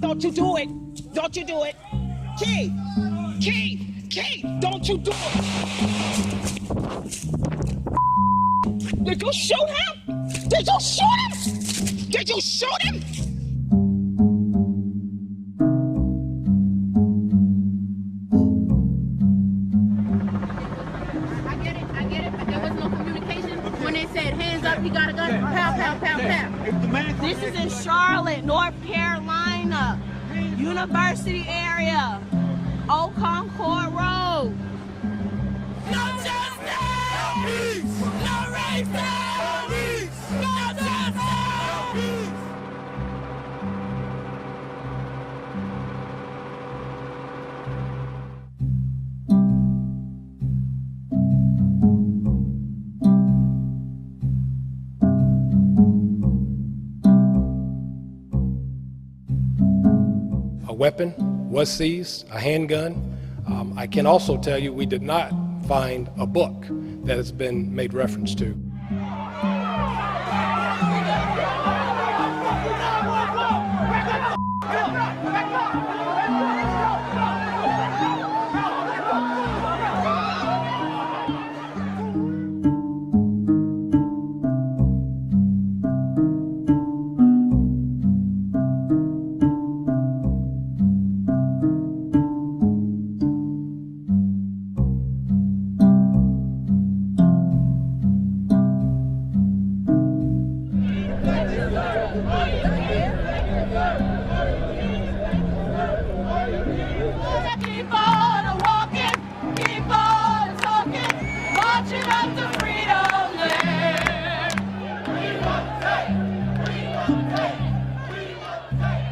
Don't you do it. Don't you do it. Keith, don't you do it. Did you shoot him? Did you shoot him? Did you shoot him? I get it, but there was no communication. When they said, hands up, he got a gun, pow, pow, pow, pow. This is in Charlotte, North Carolina, University area, Old Concord Road. No justice! No racism! No justice! A weapon was seized, a handgun. I can also tell you we did not find a book that has been made reference to. Keep on walking, keep on talking, marching up to freedom land. We won't take, we won't take, we won't take, we won't take.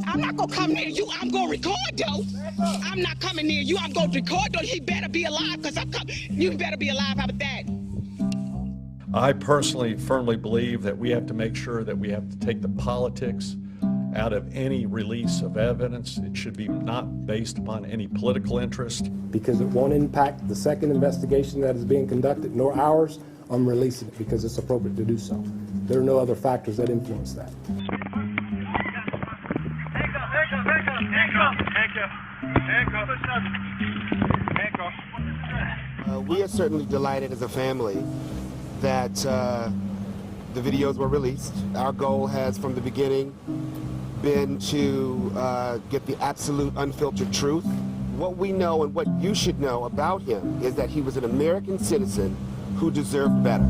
I'm not gonna come near you. I'm gonna record though. I'm not coming near you. I'm gonna record though. He better be alive because I'm coming. You better be alive. How about that? I personally firmly believe that we have to make sure that we have to take the politics out of any release of evidence. It should be not based upon any political interest. Because it won't impact the second investigation that is being conducted, nor ours. I'm releasing it because it's appropriate to do so. There are no other factors that influence that. We are certainly delighted as a family that the videos were released. Our goal has, from the beginning, been to get the absolute unfiltered truth. What we know and what you should know about him is that he was an American citizen who deserved better.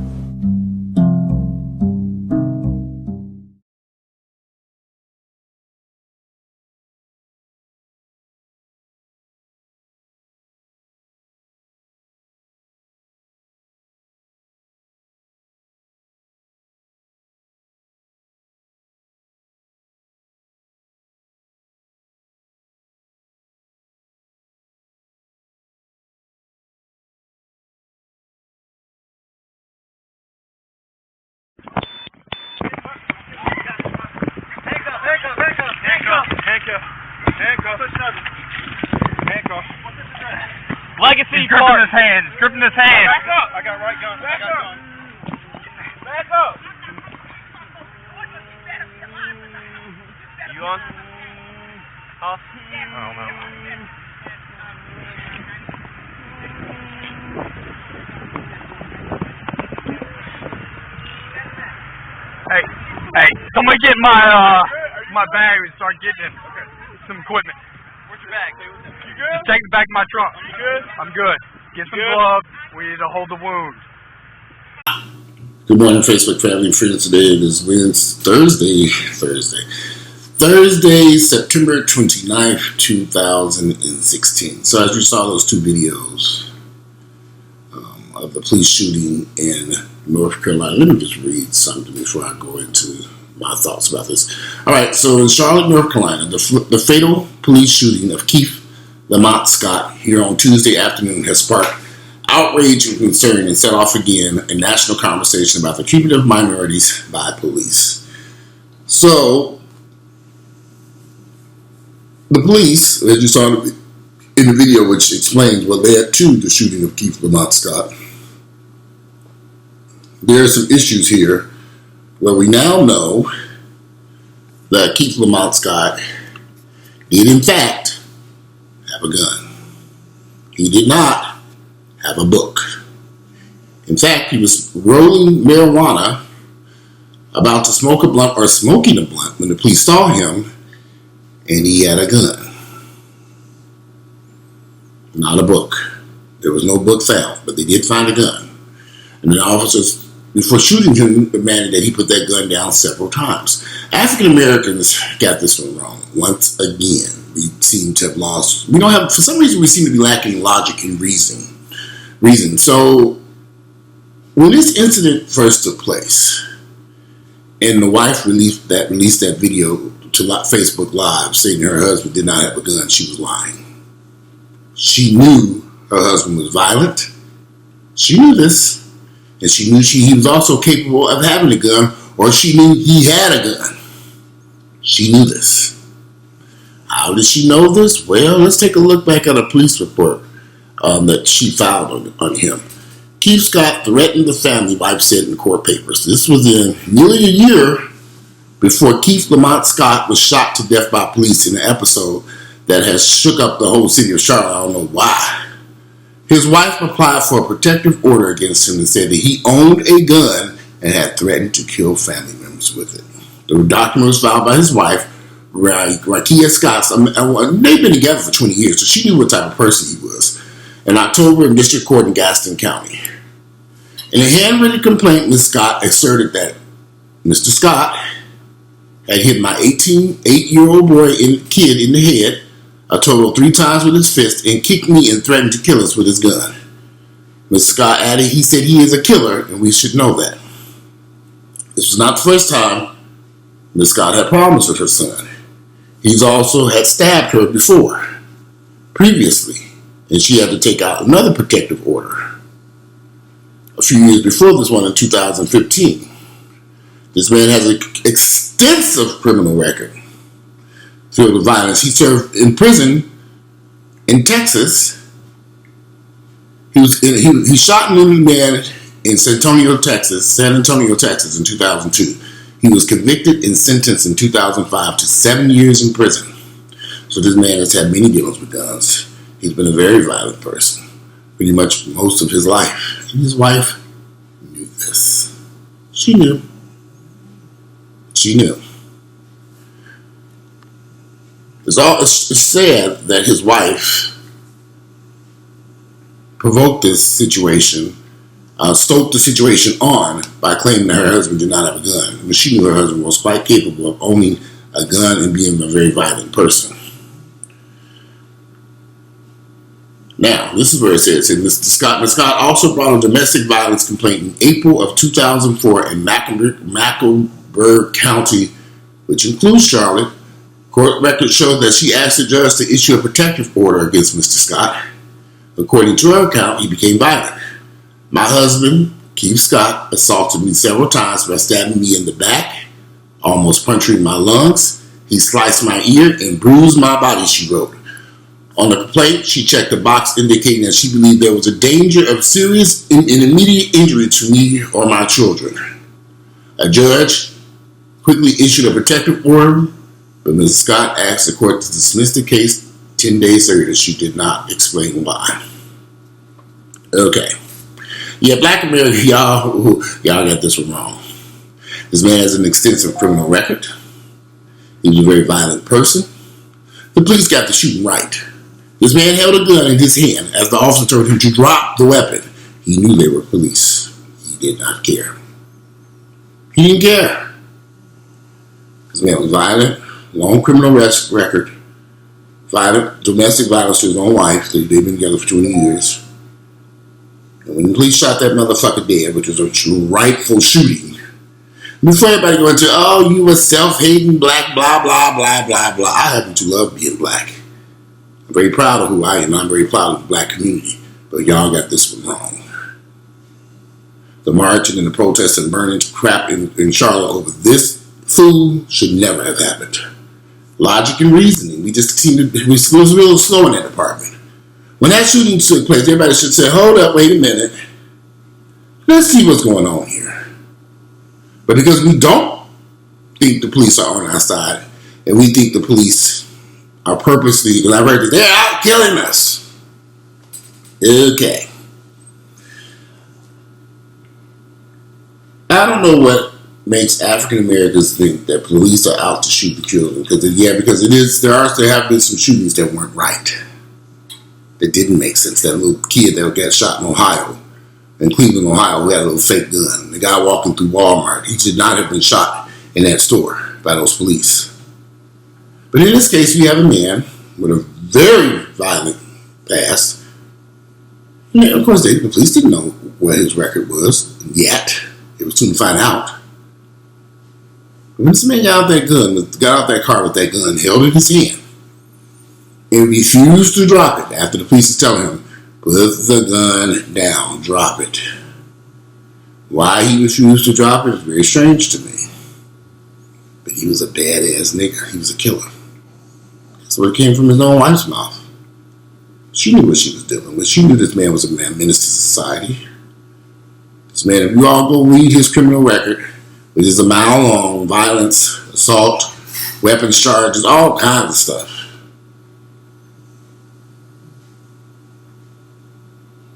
Handcuff. Legacy gripping his hand. Gripping his hand. Back up. I got right gun. Back up. Back up. You on? Huh? I don't know. Hey, somebody get my bag and start getting some equipment. Where's your bag, dude? You good? Just take it back to my trunk. You good? I'm good. Get some gloves. We need to hold the wound. Good morning, Facebook family and friends. Today it is Thursday, September 29th, 2016. So as you saw those two videos of the police shooting in North Carolina, let me just read something before I go into my thoughts about this. All right, so in Charlotte, North Carolina, the fatal police shooting of Keith Lamont Scott here on Tuesday afternoon has sparked outrage and concern and set off again a national conversation about the treatment of minorities by police. So, the police, as you saw in the video, which explains what led to the shooting of Keith Lamont Scott, there are some issues here where we now know that Keith Lamont Scott did in fact have a gun. He did not have a book. In fact, he was rolling marijuana, about to smoke a blunt or smoking a blunt when the police saw him, and he had a gun. Not a book. There was no book found, but they did find a gun. And the officers, before shooting him, demanded that he put that gun down several times. African Americans got this one wrong. Once again, we seem to have lost. We don't have, for some reason, we seem to be lacking logic and reason. So, when this incident first took place, and the wife released that video to Facebook Live saying her husband did not have a gun, she was lying. She knew her husband was violent. She knew this. And she knew he was also capable of having a gun, or she knew he had a gun. She knew this. How did she know this? Well, let's take a look back at a police report that she filed on him. Keith Scott threatened the family, wife said in court papers. This was in nearly a year before Keith Lamont Scott was shot to death by police in an episode that has shook up the whole city of Charlotte. I don't know why. His wife applied for a protective order against him and said that he owned a gun and had threatened to kill family members with it. The document was filed by his wife, Rakia Scott. They've been together for 20 years, so she knew what type of person he was. In October in District Court in Gaston County. In a handwritten complaint, Ms. Scott asserted that Mr. Scott had hit my 8-year-old kid in the head a total of 3 times with his fist and kicked me and threatened to kill us with his gun. Mr. Scott added he said he is a killer and we should know that. This was not the first time Ms. Scott had problems with her son. He's also had stabbed her before, previously, and she had to take out another protective order. A few years before this one in 2015. This man has an extensive criminal record filled with violence. He served in prison in Texas. He shot an enemy man in San Antonio, Texas in 2002. He was convicted and sentenced in 2005 to 7 years in prison. So this man has had many dealings with guns. He's been a very violent person, pretty much most of his life. And his wife knew this. She knew. She knew. It's sad that his wife provoked this situation, stoked the situation on by claiming that her husband did not have a gun. But she knew her husband was quite capable of owning a gun and being a very violent person. Now, this is where it says, Mr. Scott also brought a domestic violence complaint in April of 2004 in Mecklenburg County, which includes Charlotte. Court records show that she asked the judge to issue a protective order against Mr. Scott. According to her account, he became violent. My husband, Keith Scott, assaulted me several times by stabbing me in the back, almost puncturing my lungs. He sliced my ear and bruised my body, she wrote. On the complaint, she checked a box indicating that she believed there was a danger of serious and immediate injury to me or my children. A judge quickly issued a protective order, but Ms. Scott asked the court to dismiss the case 10 days later. She did not explain why. Okay. Yeah, Black America, y'all got this one wrong. This man has an extensive criminal record. He was a very violent person. The police got the shooting right. This man held a gun in his hand as the officer told him to drop the weapon. He knew they were police. He did not care. He didn't care. This man was violent, long criminal record, violent, domestic violence to his own wife. They've been together for 20 years. And when the police shot that motherfucker dead, which was a rightful shooting, before everybody go into, oh, you a self-hating black, blah, blah, blah, blah, blah. I happen to love being black. I'm very proud of who I am. I'm very proud of the black community. But y'all got this one wrong. The marching and the protests and burning crap in Charlotte over this fool should never have happened. Logic and reasoning. We was a little slow in that department. When that shooting took place, everybody should say, hold up, wait a minute. Let's see what's going on here. But because we don't think the police are on our side, and we think the police are purposely, they're out killing us. Okay. I don't know what makes African Americans think that police are out to shoot and kill them. Because there have been some shootings that weren't right. That didn't make sense. That little kid that got shot in Ohio, in Cleveland, Ohio, who had a little fake gun. The guy walking through Walmart, he should not have been shot in that store by those police. But in this case, we have a man with a very violent past. And of course, the police didn't know what his record was yet. It was soon to find out. When this man got out that car with that gun, held it in his hand, and refused to drop it after the police is telling him, put the gun down, drop it. Why he refused to drop it is very strange to me. But he was a badass nigger. He was a killer. So it came from his own wife's mouth. She knew what she was dealing with. She knew this man was a menace to society. This man, if you all go read his criminal record, which is a mile long, violence, assault, weapons charges, all kinds of stuff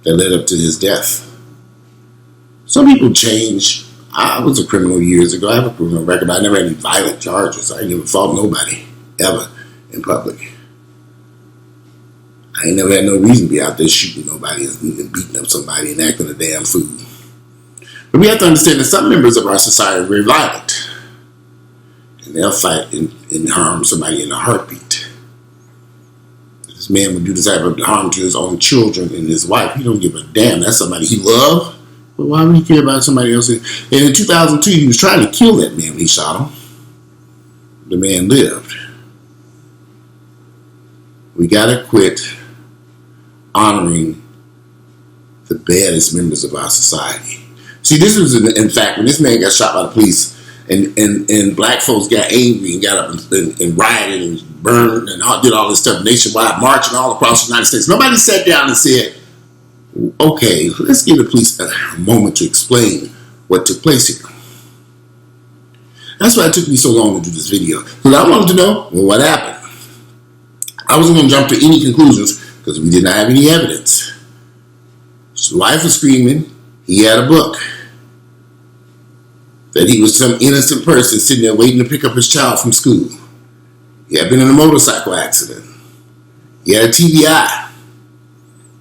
that led up to his death. Some people change. I was a criminal years ago. I have a criminal record, but I never had any violent charges. I ain't never fought nobody, ever, in public. I ain't never had no reason to be out there shooting nobody and beating up somebody and acting a damn fool. But we have to understand that some members of our society are very violent. And they'll fight and harm somebody in a heartbeat. This man would do this type of harm to his own children and his wife. He don't give a damn. That's somebody he loved. But why would he care about somebody else? And in 2002, he was trying to kill that man when he shot him. The man lived. We gotta quit honoring the baddest members of our society. See, this was in fact when this man got shot by the police, and black folks got angry and got up and rioted and burned and did all this stuff nationwide, marching all across the United States. Nobody sat down and said, okay, let's give the police a moment to explain what took place here. That's why it took me so long to do this video. Because I wanted to know, well, what happened? I wasn't going to jump to any conclusions because we did not have any evidence. His wife was screaming. He had a book. That he was some innocent person sitting there waiting to pick up his child from school. He had been in a motorcycle accident. He had a TBI.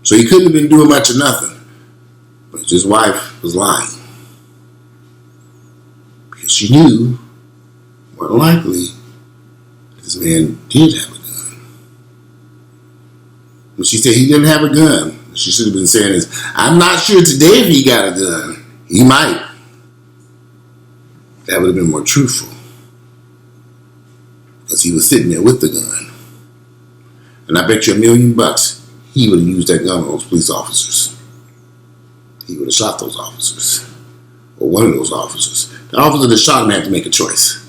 So he couldn't have been doing much of nothing. But his wife was lying. Because she knew, more than likely, this man did have a gun. When she said he didn't have a gun, she should have been saying is, I'm not sure today if he got a gun. He might. That would have been more truthful. Because he was sitting there with the gun. And I bet you $1 million he would have used that gun on those police officers. He would have shot those officers. Or one of those officers. The officer that shot him had to make a choice.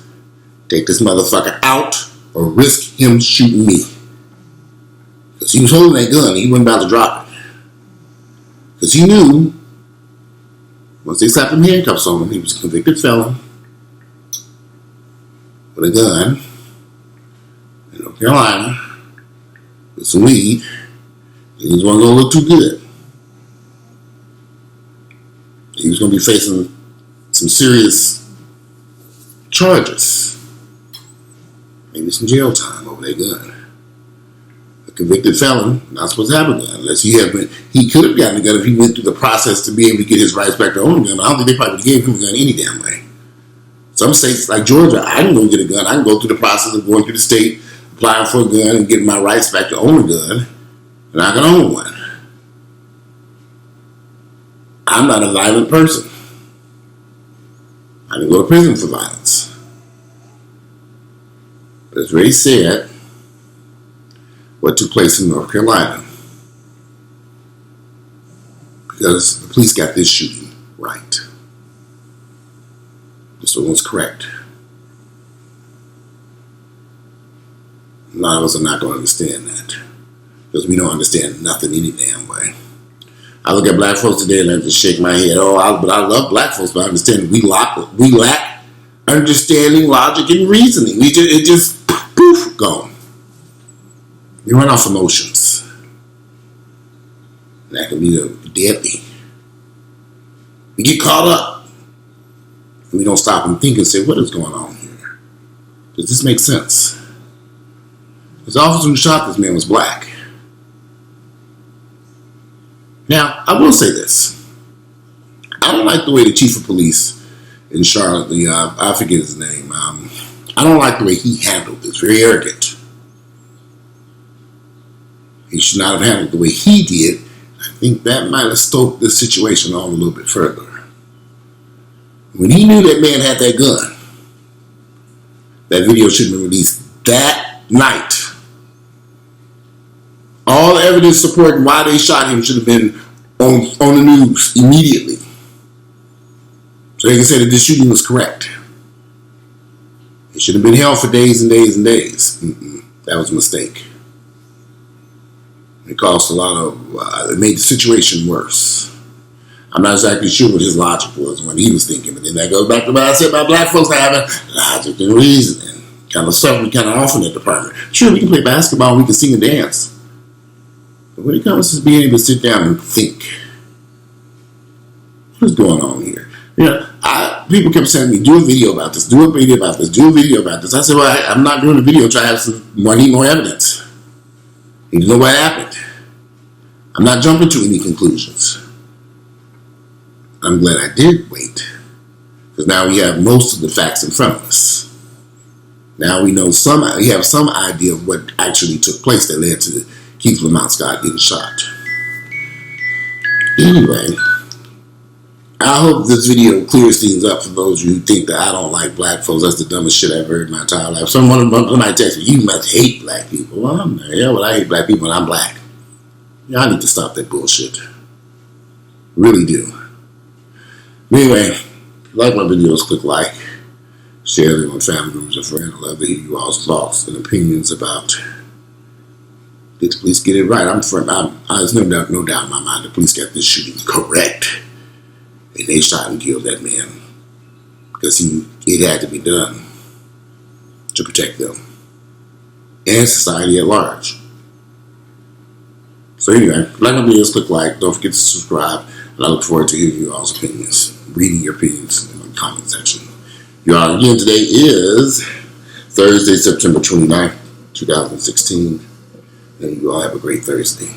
Take this motherfucker out or risk him shooting me. Because he was holding that gun and he wasn't about to drop it. Because he knew once they slapped him handcuffs on him, he was a convicted felon with a gun in North Carolina with some weed, and he was going to look too good. He was going to be facing some serious charges, maybe some jail time over that gun. A convicted felon not supposed to have a gun unless he had been. He could have gotten a gun if he went through the process to be able to get his rights back to own a gun. But I don't think they probably gave him a gun any damn way. Some states like Georgia, I can go get a gun. I can go through the process of going through the state, applying for a gun, and getting my rights back to own a gun, and I can own one. I'm not a violent person. I didn't go to prison for violence. But it's very sad what took place in North Carolina. Because the police got this shooting right. This one was correct. A lot of us are not going to understand that. Because we don't understand nothing any damn way. I look at black folks today and I just shake my head. But I love black folks, but I understand we lack understanding, logic, and reasoning. It just poof, gone. We run off emotions. And that can be deadly. We get caught up. And we don't stop and think and say, what is going on here? Does this make sense? This officer who shot this man was black. Now, I will say this. I don't like the way the chief of police in Charlotte, I forget his name. I don't like the way he handled this. Very arrogant. He should not have handled it the way he did. I think that might have stoked the situation on a little bit further. When he knew that man had that gun, that video should have been released that night. All the evidence supporting why they shot him should have been on the news immediately. So they can say that this shooting was correct. It should have been held for days and days and days. That was a mistake. It caused a lot of, it made the situation worse. I'm not exactly sure what his logic was when he was thinking, but then that goes back to what I said about black folks having logic and reasoning. Kind of stuff we kind of off in that department. Sure, we can play basketball, we can sing and dance. But when it comes to being able to sit down and think, what's going on here? You know, people kept saying to me, do a video about this, do a video about this, do a video about this. I said, well, I'm not doing a video, try to have some more evidence. You know what happened. I'm not jumping to any conclusions. I'm glad I did wait. Because now we have most of the facts in front of us. Now we have some idea of what actually took place that led to Keith Lamont Scott getting shot. Anyway, I hope this video clears things up for those of you who think that I don't like black folks. That's the dumbest shit I've heard in my entire life. Somebody text me, you must hate black people. Well, I'm there. Yeah, well, I hate black people and I'm black. Yeah, I need to stop that bullshit. Really do. Anyway, if you like my videos, click like. Share them with family members and friends. I'd love to hear you all's thoughts and opinions about, did the police get it right? There's no doubt in my mind the police got this shooting correct. And they shot and killed that man. Because it had to be done to protect them. And society at large. So anyway, if you like my videos, click like. Don't forget to subscribe. And I look forward to hearing you all's opinions. Reading your opinions in the comment section. You all, again, today is Thursday, September 29th, 2016. And you all have a great Thursday.